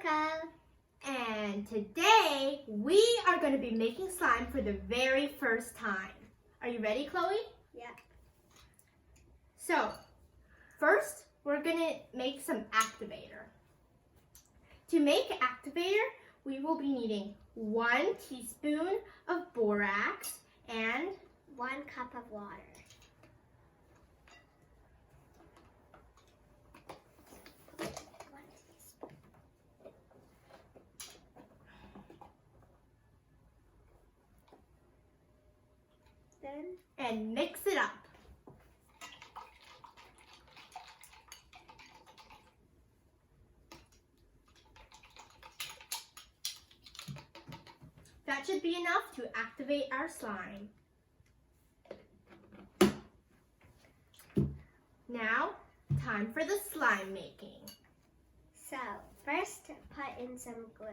Coco. And today we are going to be making slime for the very first time. Are you ready, Chloe? Yeah. So, first we're going to make some activator. To make activator, we will be needing 1 teaspoon of borax and 1 cup of water. And mix it up. That should be enough to activate our slime. Now, time for the slime making. So, first put in some glue.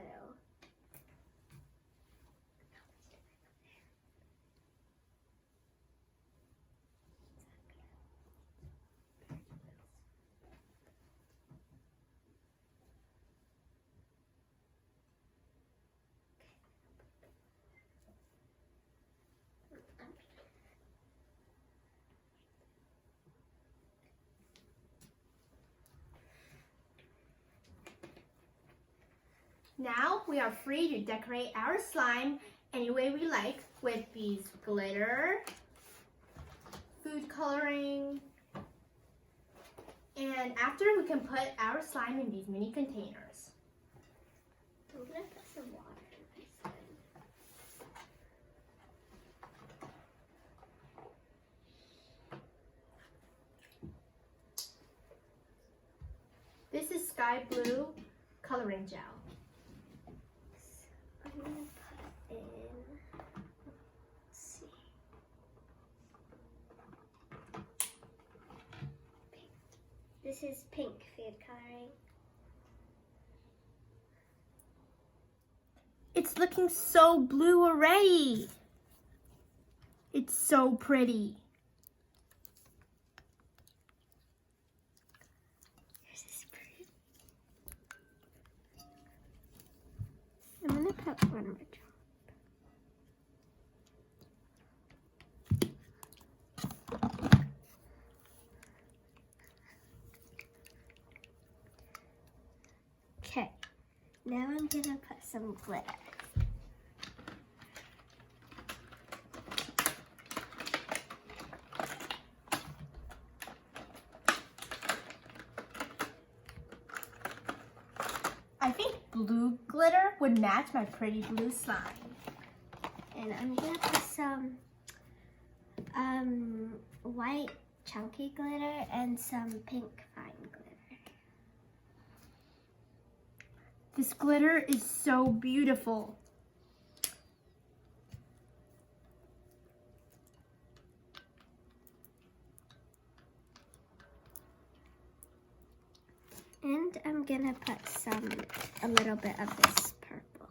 Now we are free to decorate our slime any way we like with these glitter, food coloring, and after we can put our slime in these mini containers. I'm gonna put some water in my slime. This is sky blue coloring gel. I'm gonna put in, let's see, pink. This is pink food coloring. It's looking so blue already. It's so pretty. This is pretty. I'm gonna put one more drop. Okay, now I'm gonna put some glitter. I think blue glitter would match my pretty blue slime. And I'm gonna put some white chunky glitter and some pink fine glitter. This glitter is so beautiful. And I'm gonna put a little bit of this purple.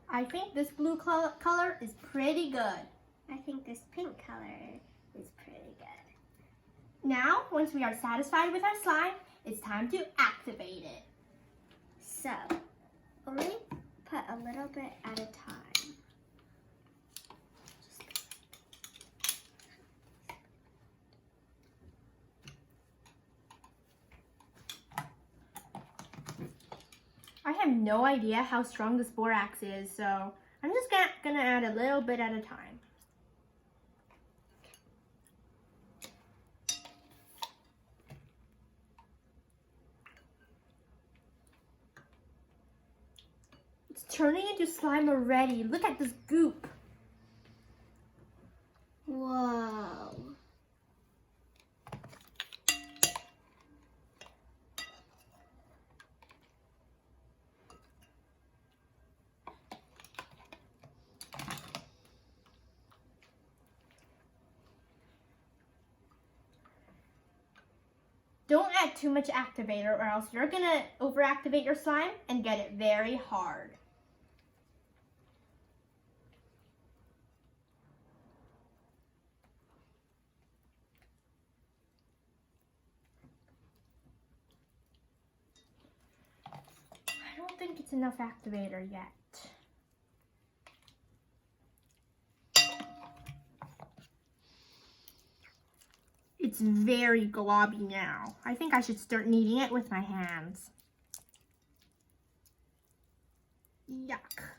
I think this blue color is pretty good. I think this pink color is pretty good. Now, once we are satisfied with our slime, it's time to activate it. So, only put a little bit at a time. I have no idea how strong this borax is, so I'm just gonna add a little bit at a time. It's turning into slime already. Look at this goop. Whoa. Don't add too much activator or else you're gonna overactivate your slime and get it very hard. think it's enough activator yet. It's very globby now. I think I should start kneading it with my hands. Yuck.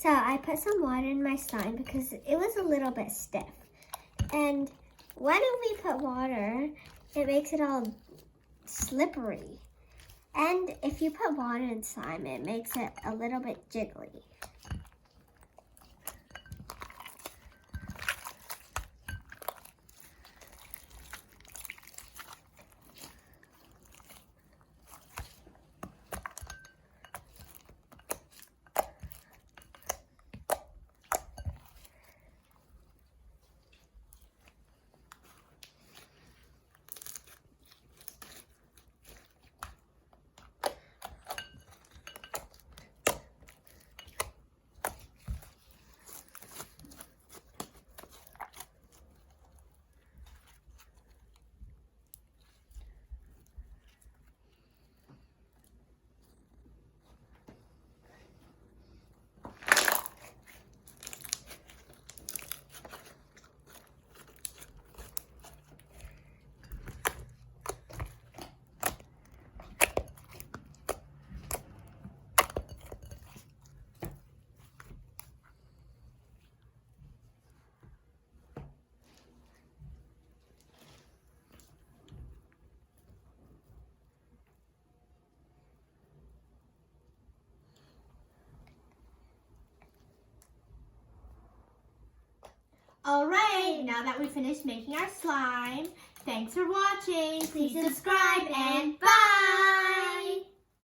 So I put some water in my slime because it was a little bit stiff. And when we put water, it makes it all slippery. And if you put water in slime, it makes it a little bit jiggly. Alright, now that we finished making our slime, thanks for watching. Please subscribe and